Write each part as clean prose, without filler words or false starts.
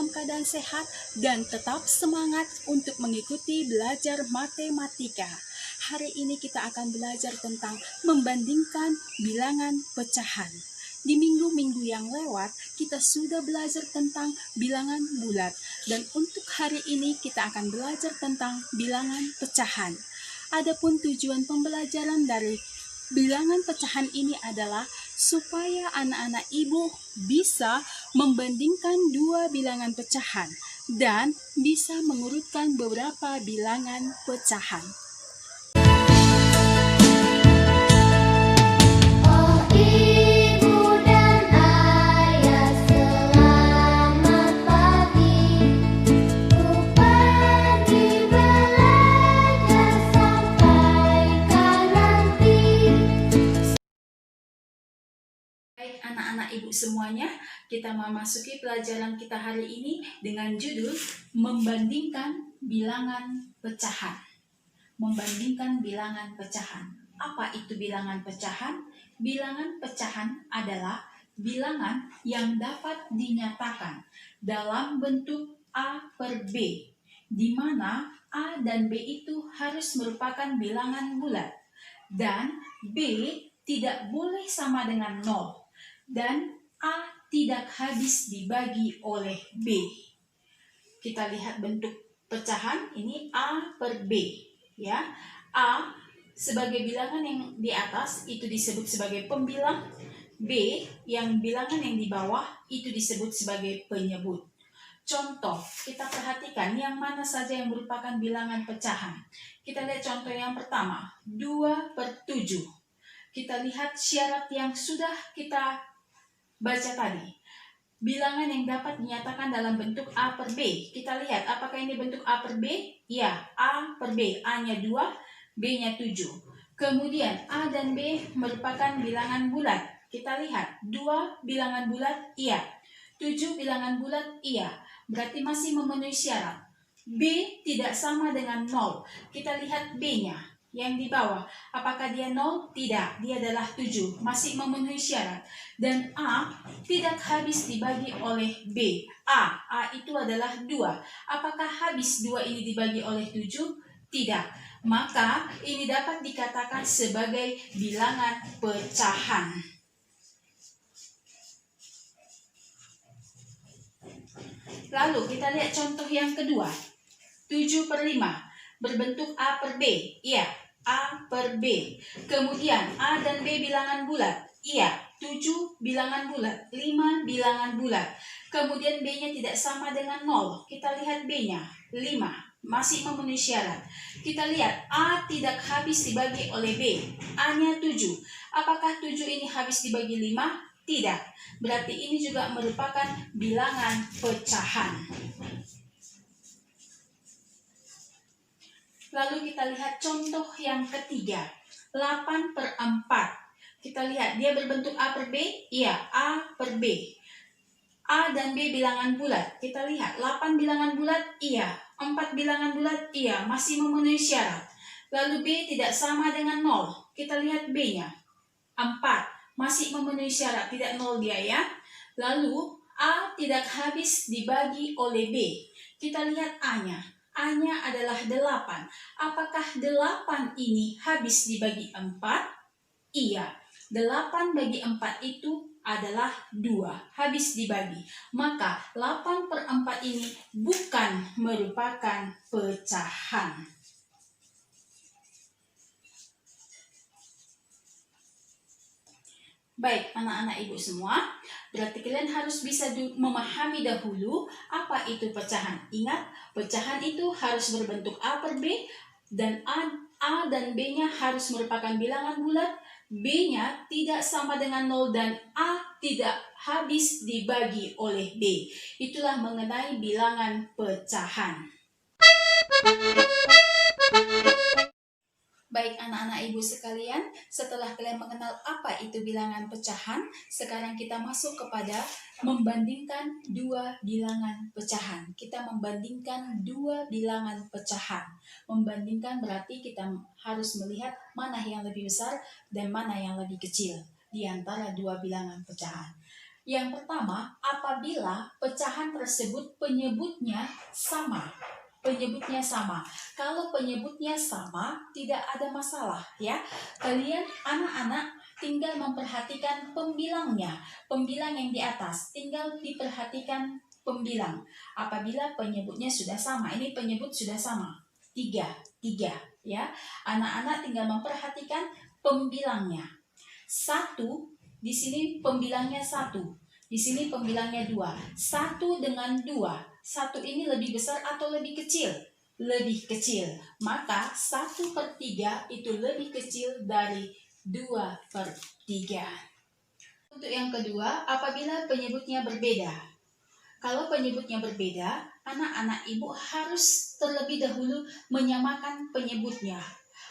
dalam keadaan sehat dan tetap semangat untuk mengikuti belajar matematika. Hari ini kita akan belajar tentang membandingkan bilangan pecahan. Di minggu-minggu yang lewat, kita sudah belajar tentang bilangan bulat. Dan untuk hari ini kita akan belajar tentang bilangan pecahan. Adapun tujuan pembelajaran dari bilangan pecahan ini adalah supaya anak-anak ibu bisa membandingkan dua bilangan pecahan dan bisa mengurutkan beberapa bilangan pecahan. Anak-anak ibu semuanya, kita memasuki pelajaran kita hari ini dengan judul membandingkan bilangan pecahan. Membandingkan bilangan pecahan. Apa itu bilangan pecahan? Bilangan pecahan adalah bilangan yang dapat dinyatakan dalam bentuk A per B, di mana A dan B itu harus merupakan bilangan bulat, dan B tidak boleh sama dengan 0. Dan A tidak habis dibagi oleh B. Kita lihat bentuk pecahan ini A per B, ya. A sebagai bilangan yang di atas itu disebut sebagai pembilang, B yang bilangan yang di bawah itu disebut sebagai penyebut. Contoh, kita perhatikan yang mana saja yang merupakan bilangan pecahan. Kita lihat contoh yang pertama, 2 per 7. Kita lihat syarat yang sudah kita baca tadi. Bilangan yang dapat dinyatakan dalam bentuk A per B. Kita lihat apakah ini bentuk A per B? Ya, A per B. A-nya 2, B-nya 7. Kemudian A dan B merupakan bilangan bulat. Kita lihat 2 bilangan bulat, iya. 7 bilangan bulat, iya. Berarti masih memenuhi syarat. B tidak sama dengan 0. Kita lihat B-nya. Yang di bawah, apakah dia 0? Tidak, dia adalah 7, masih memenuhi syarat. Dan A tidak habis dibagi oleh B. A itu adalah 2. Apakah habis 2 ini dibagi oleh 7? Tidak. Maka ini dapat dikatakan sebagai bilangan pecahan. Lalu kita lihat contoh yang kedua. 7 per 5 berbentuk A per B. Iya, A per B. Kemudian A dan B bilangan bulat. Iya, 7 bilangan bulat, 5 bilangan bulat. Kemudian B-nya tidak sama dengan 0. Kita lihat B-nya, 5. Masih memenuhi syarat. Kita lihat A tidak habis dibagi oleh B. A-nya 7. Apakah 7 ini habis dibagi 5? Tidak. Berarti ini juga merupakan bilangan pecahan. Lalu kita lihat contoh yang ketiga, 8 per 4. Kita lihat, dia berbentuk A per B? Iya, A per B. A dan B bilangan bulat. Kita lihat, 8 bilangan bulat? Iya. 4 bilangan bulat? Iya, masih memenuhi syarat. Lalu B tidak sama dengan 0. Kita lihat B-nya, 4. Masih memenuhi syarat, tidak 0 dia ya. Lalu A tidak habis dibagi oleh B. Kita lihat A-nya. A-nya adalah 8. Apakah 8 ini habis dibagi 4? Iya. 8 bagi 4 itu adalah 2. Habis dibagi. Maka 8 per 4 ini bukan merupakan pecahan. Baik, anak-anak ibu semua, berarti kalian harus bisa memahami dahulu apa itu pecahan. Ingat, pecahan itu harus berbentuk A per B, dan A dan B-nya harus merupakan bilangan bulat, B-nya tidak sama dengan 0, dan A tidak habis dibagi oleh B. Itulah mengenai bilangan pecahan. Baik anak-anak ibu sekalian, setelah kalian mengenal apa itu bilangan pecahan, sekarang kita masuk kepada membandingkan dua bilangan pecahan. Kita membandingkan dua bilangan pecahan. Membandingkan berarti kita harus melihat mana yang lebih besar dan mana yang lebih kecil di antara dua bilangan pecahan. Yang pertama, apabila pecahan tersebut penyebutnya sama. Penyebutnya sama. Kalau penyebutnya sama, tidak ada masalah ya. Kalian anak-anak tinggal memperhatikan pembilangnya. Pembilang yang di atas, tinggal diperhatikan pembilang. Apabila penyebutnya sudah sama, ini penyebut sudah sama. 3 ya. Anak-anak tinggal memperhatikan pembilangnya. 1, di sini pembilangnya 1. Di sini pembilangnya 2. 1 dengan 2. 1 ini lebih besar atau lebih kecil? Lebih kecil. Maka 1/3 itu lebih kecil dari 2/3. Untuk yang kedua, apabila penyebutnya berbeda. Kalau penyebutnya berbeda, anak-anak ibu harus terlebih dahulu menyamakan penyebutnya.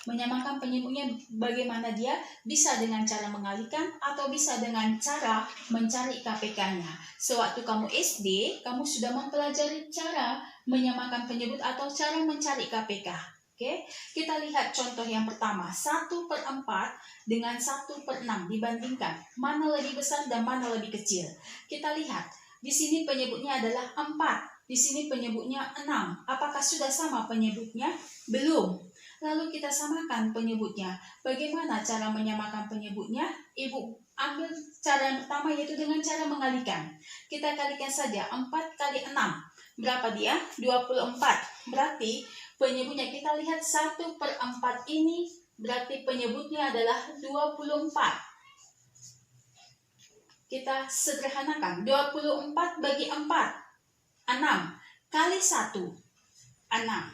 Menyamakan penyebutnya bagaimana dia? Bisa dengan cara mengalihkan atau bisa dengan cara mencari KPK-nya. Sewaktu kamu SD, kamu sudah mempelajari cara menyamakan penyebut atau cara mencari KPK. Oke, kita lihat contoh yang pertama. 1/4 dengan 1/6 dibandingkan. Mana lebih besar dan mana lebih kecil? Kita lihat. Di sini penyebutnya adalah 4. Di sini penyebutnya 6. Apakah sudah sama penyebutnya? Belum. Lalu kita samakan penyebutnya. Bagaimana cara menyamakan penyebutnya? Ibu ambil cara yang pertama yaitu dengan cara mengalihkan. Kita kalikan saja 4 kali 6. Berapa dia? 24. Berarti penyebutnya kita lihat 1/4 ini berarti penyebutnya adalah 24. Kita sederhanakan. 24 bagi 4. 6. Kali 1. 6.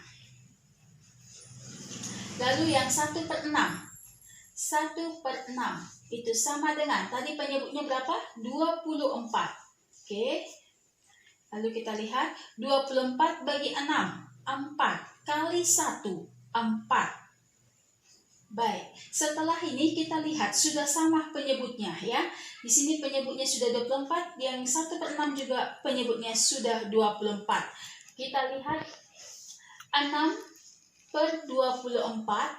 Lalu yang 1/6. 1/6 itu sama dengan, tadi penyebutnya berapa? 24. Oke. Lalu kita lihat, 24 bagi 6. 4. Kali 1. 4. Baik, setelah ini kita lihat sudah sama penyebutnya ya. Di sini penyebutnya sudah 24, yang 1/6 juga penyebutnya sudah 24. Kita lihat 6/24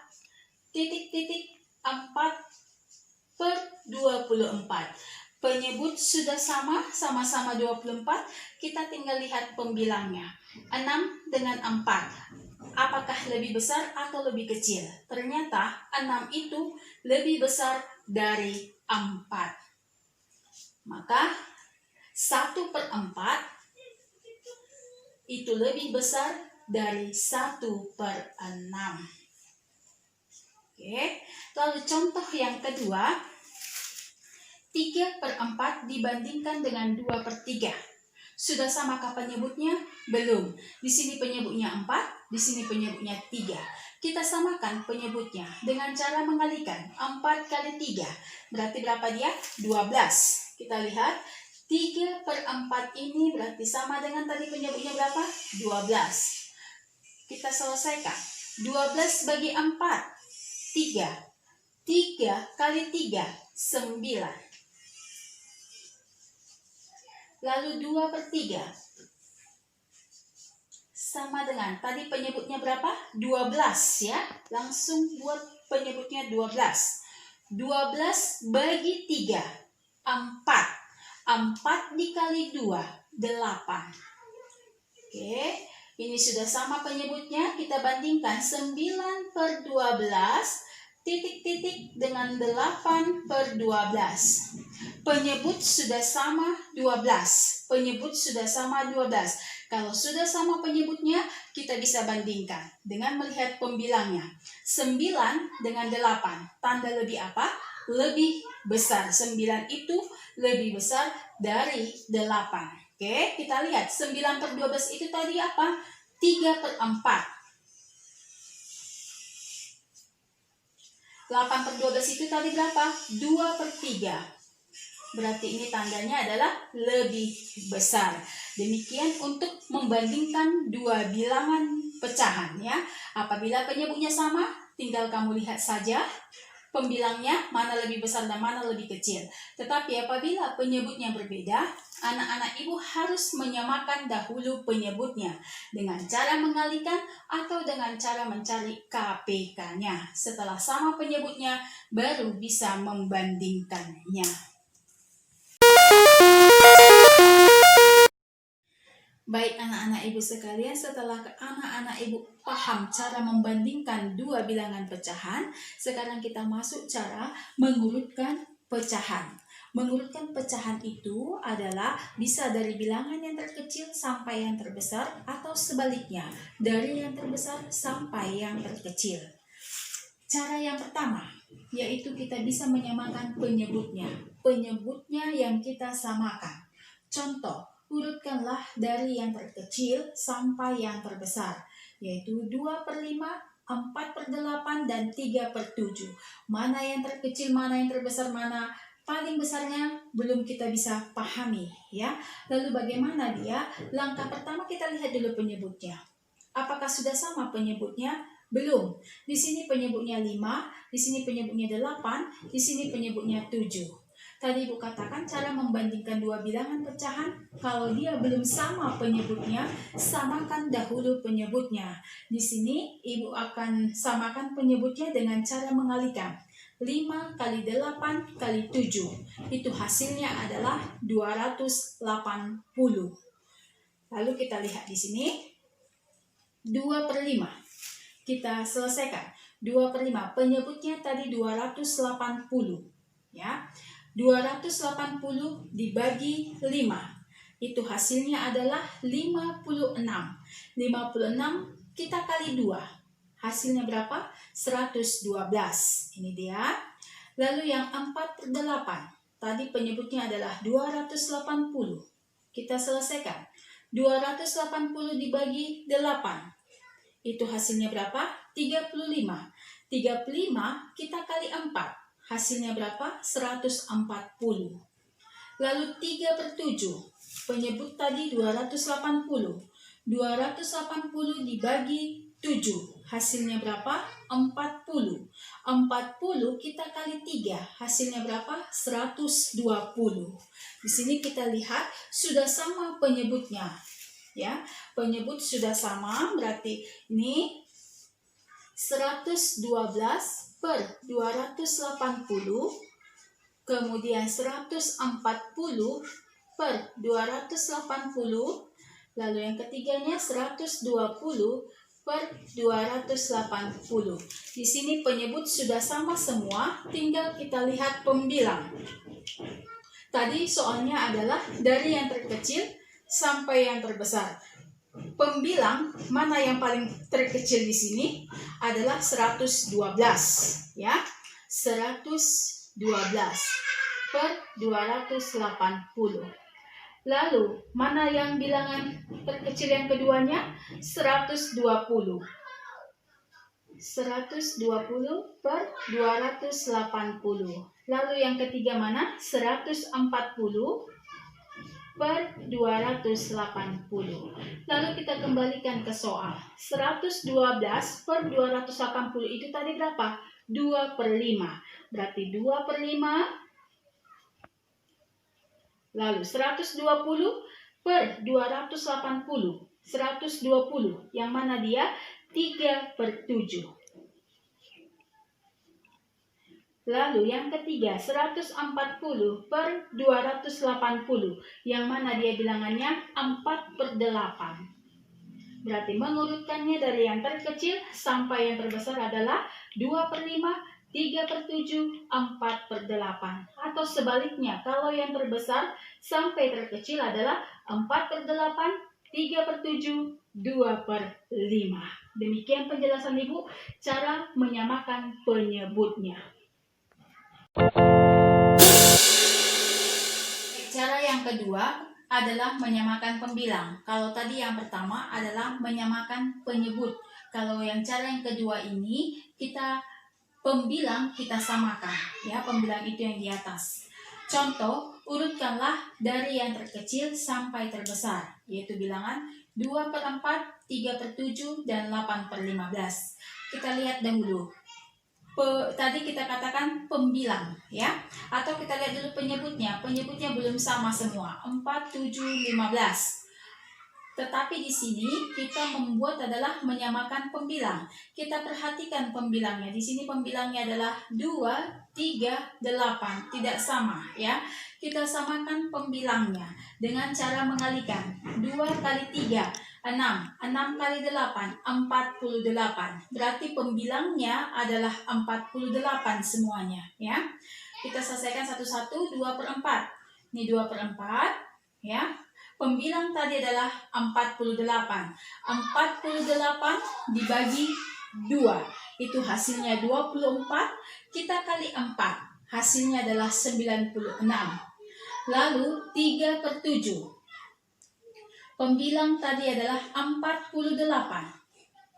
4/24. Penyebut sudah sama, sama-sama 24. Kita tinggal lihat pembilangnya. 6 dengan 4. Apakah lebih besar atau lebih kecil? Ternyata 6 itu lebih besar dari 4. Maka 1/4 itu lebih besar dari 1/6. Oke, lalu contoh yang kedua, 3/4 dibandingkan dengan 2/3. Sudah samakah penyebutnya? Belum. Di sini penyebutnya 4, di sini penyebutnya 3. Kita samakan penyebutnya dengan cara mengalihkan. 4 kali 3. Berarti berapa dia? 12. Kita lihat. 3/4 ini berarti sama dengan tadi penyebutnya berapa? 12. Kita selesaikan. 12 bagi 4. 3. 3 kali 3. 9. Lalu 2/3. Sama dengan, tadi penyebutnya berapa? 12 ya. Langsung buat penyebutnya 12. 12 bagi 3. 4. 4 dikali 2. 8. Oke. Ini sudah sama penyebutnya. Kita bandingkan 9/12 titik-titik dengan 8/12. Penyebut sudah sama 12. Penyebut sudah sama 12. Kalau sudah sama penyebutnya, kita bisa bandingkan dengan melihat pembilangnya. 9 dengan 8. Tanda lebih apa? Lebih besar. 9 itu lebih besar dari 8. Oke, kita lihat 9/12 itu tadi apa? 3/4. 8/12 itu tadi berapa? 2/3. Berarti ini tandanya adalah lebih besar. Demikian untuk membandingkan dua bilangan pecahan ya. Apabila penyebutnya sama, tinggal kamu lihat saja pembilangnya mana lebih besar dan mana lebih kecil. Tetapi apabila penyebutnya berbeda, anak-anak ibu harus menyamakan dahulu penyebutnya dengan cara mengalihkan atau dengan cara mencari KPK-nya. Setelah sama penyebutnya, baru bisa membandingkannya. Baik anak-anak ibu sekalian, setelah anak-anak ibu paham cara membandingkan dua bilangan pecahan, sekarang kita masuk cara mengurutkan pecahan. Mengurutkan pecahan itu adalah bisa dari bilangan yang terkecil sampai yang terbesar atau sebaliknya, dari yang terbesar sampai yang terkecil. Cara yang pertama, yaitu kita bisa menyamakan penyebutnya. Penyebutnya yang kita samakan. Contoh, urutkanlah dari yang terkecil sampai yang terbesar, yaitu 2/5, 4/8, dan 3/7. Mana yang terkecil, mana yang terbesar, mana paling besarnya belum kita bisa pahami, ya. Lalu bagaimana dia? Langkah pertama kita lihat dulu penyebutnya. Apakah sudah sama penyebutnya? Belum. Di sini penyebutnya 5, di sini penyebutnya 8, di sini penyebutnya 7. Tadi Ibu katakan cara membandingkan dua bilangan pecahan, kalau dia belum sama penyebutnya, samakan dahulu penyebutnya. Di sini Ibu akan samakan penyebutnya dengan cara mengalihkan. 5 kali 8 kali 7. Itu hasilnya adalah 280. Lalu kita lihat di sini 2/5. Kita selesaikan. 2/5. Penyebutnya tadi 280, ya. 280 dibagi 5. Itu hasilnya adalah 56. 56 kita kali 2. Hasilnya berapa? 112. Ini dia. Lalu yang 4/8. Tadi penyebutnya adalah 280. Kita selesaikan. 280 dibagi 8. Itu hasilnya berapa? 35. 35 kita kali 4. Hasilnya berapa? 140. Lalu 3/7. Penyebut tadi 280. 280 dibagi 7. Hasilnya berapa? 40. 40 kita kali 3. Hasilnya berapa? 120. Di sini kita lihat sudah sama penyebutnya. Ya, penyebut sudah sama, berarti ini 112/280, kemudian 140/280, lalu yang ketiganya 120/280. Di sini penyebut sudah sama semua, tinggal kita lihat pembilang. Tadi soalnya adalah dari yang terkecil sampai yang terbesar. Pembilang mana yang paling terkecil di sini adalah 112, ya. 112/280. Lalu mana yang bilangan terkecil yang keduanya? 120. 120/280. Lalu yang ketiga mana? 140/280. Lalu kita kembalikan ke soal. 112/280 itu tadi berapa? 2/5. Berarti 2/5. Lalu 120/280. 120. Yang mana dia? 3/7. Lalu yang ketiga 140/280, yang mana dia bilangannya 4/8. Berarti mengurutkannya dari yang terkecil sampai yang terbesar adalah 2/5, 3/7, 4/8. Atau sebaliknya, kalau yang terbesar sampai terkecil adalah 4/8, 3/7, 2/5. Demikian penjelasan Ibu cara menyamakan penyebutnya. Cara yang kedua adalah menyamakan pembilang. Kalau tadi yang pertama adalah menyamakan penyebut. Kalau yang cara yang kedua ini kita pembilang kita samakan, ya, pembilang itu yang di atas. Contoh, urutkanlah dari yang terkecil sampai terbesar, yaitu bilangan 2/4, 3/7, dan 8/15. Kita lihat dahulu. Tadi kita katakan pembilang, ya, atau kita lihat dulu penyebutnya. Penyebutnya belum sama semua. 4, 7, 15. Tetapi di sini kita membuat adalah menyamakan pembilang. Kita perhatikan pembilangnya. Di sini pembilangnya adalah 2, 3, 8. Tidak sama ya. Kita samakan pembilangnya dengan cara mengalikan. 2 kali 3, 6. 6 kali 8, 48. Berarti pembilangnya adalah 48 semuanya ya. Kita selesaikan satu-satu. 2/4. Ini 2/4 ya. Pembilang tadi adalah 48. 48 dibagi 2. Itu hasilnya 24. Kita kali 4. Hasilnya adalah 96. Lalu 3/7. Pembilang tadi adalah 48.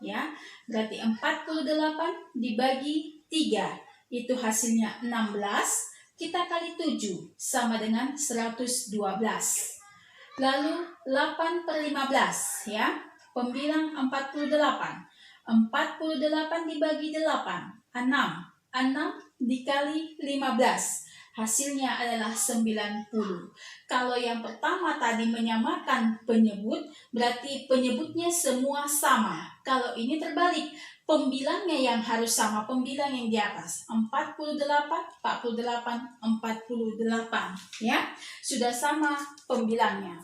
Ya, berarti 48 dibagi 3. Itu hasilnya 16. Kita kali 7 sama dengan 112. Lalu 8/15 ya. Pembilang 48. 48 dibagi 8. 6. 6 dikali 15. Hasilnya adalah 90. Kalau yang pertama tadi menyamakan penyebut, berarti penyebutnya semua sama. Kalau ini terbalik, pembilangnya yang harus sama, pembilang yang di atas. 48, 48, 48 ya. Sudah sama pembilangnya.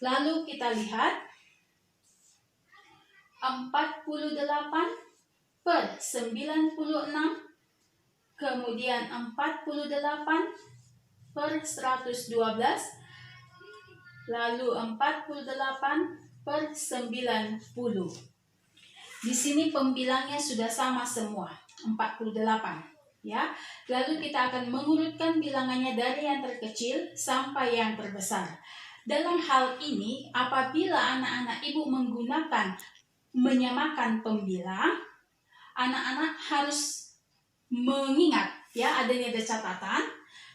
Lalu kita lihat 48 per 96, kemudian 48 per 112, lalu 48 per 90. Di sini pembilangnya sudah sama semua, 48 ya. Lalu kita akan mengurutkan bilangannya dari yang terkecil sampai yang terbesar. Dalam hal ini, apabila anak-anak ibu menggunakan menyamakan pembilang, anak-anak harus mengingat ya, ada catatan.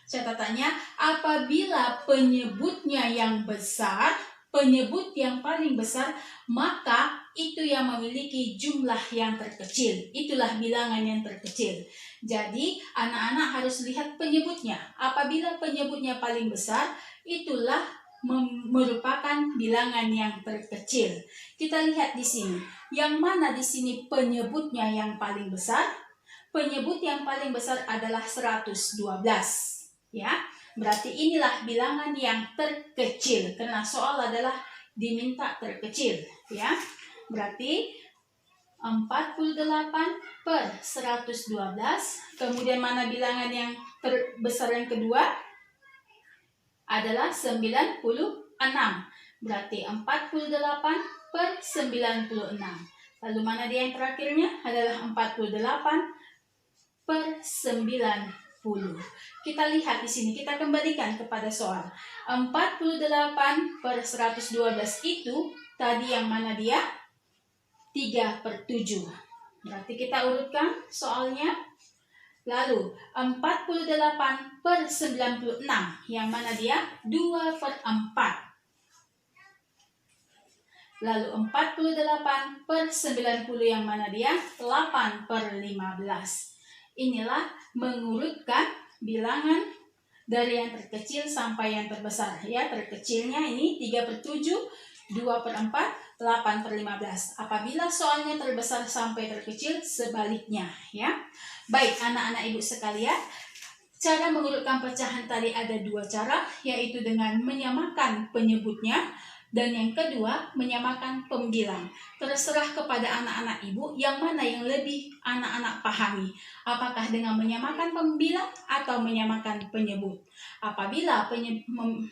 Catatannya, apabila penyebutnya yang besar, penyebut yang paling besar, maka itu yang memiliki jumlah yang terkecil. Itulah bilangan yang terkecil. Jadi anak-anak harus lihat penyebutnya. Apabila penyebutnya paling besar, itulah merupakan bilangan yang terkecil. Kita lihat di sini. Yang mana di sini penyebutnya yang paling besar? Penyebut yang paling besar adalah 112. Ya, berarti inilah bilangan yang terkecil. Karena soal adalah diminta terkecil. Ya, berarti 48 per 112. Kemudian mana bilangan yang terbesar yang kedua? Adalah 96. Berarti 48 per 96. Lalu mana dia yang terakhirnya? Adalah 48 per 90. Kita lihat di sini, kita kembalikan kepada soal. 48 per 112 itu tadi yang mana dia? 3/7. Berarti kita urutkan soalnya. Lalu 48 per 96 yang mana dia? 2/4. Lalu 48 per 90 yang mana dia? 8/15. Inilah mengurutkan bilangan dari yang terkecil sampai yang terbesar. Ya, terkecilnya ini 3/7, 2/4, 8/15. Apabila soalnya terbesar sampai terkecil, sebaliknya ya. Baik anak-anak ibu sekalian, cara mengurutkan pecahan tadi ada 2 cara, yaitu dengan menyamakan penyebutnya, dan yang kedua menyamakan pembilang. Terserah kepada anak-anak ibu yang mana yang lebih anak-anak pahami. Apakah dengan menyamakan pembilang atau menyamakan penyebut. Apabila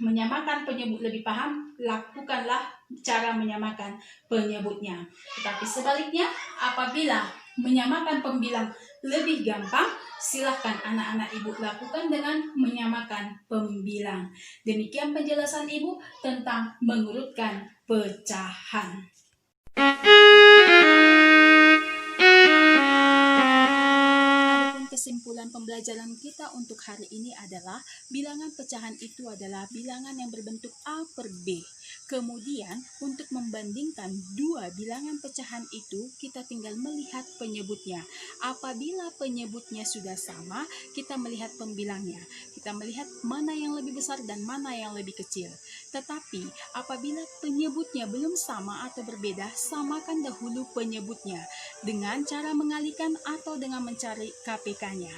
menyamakan penyebut lebih paham, lakukanlah cara menyamakan penyebutnya. Tetapi sebaliknya, apabila menyamakan pembilang lebih gampang, silahkan anak-anak ibu lakukan dengan menyamakan pembilang. Demikian penjelasan ibu tentang mengurutkan pecahan. Adapun kesimpulan pembelajaran kita untuk hari ini adalah bilangan pecahan itu adalah bilangan yang berbentuk A per B. Kemudian, untuk membandingkan dua bilangan pecahan itu, kita tinggal melihat penyebutnya. Apabila penyebutnya sudah sama, kita melihat pembilangnya. Kita melihat mana yang lebih besar dan mana yang lebih kecil. Tetapi, apabila penyebutnya belum sama atau berbeda, samakan dahulu penyebutnya dengan cara mengalihkan atau dengan mencari KPK-nya.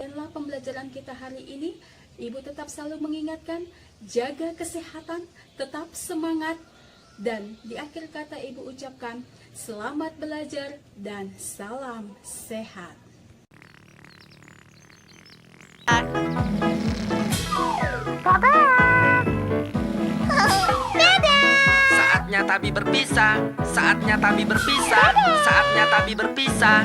Dalam pembelajaran kita hari ini, Ibu tetap selalu mengingatkan, jaga kesehatan, tetap semangat, dan di akhir kata Ibu ucapkan, selamat belajar dan salam sehat. Saatnya Tabi berpisah, saatnya Tabi berpisah, saatnya Tabi berpisah.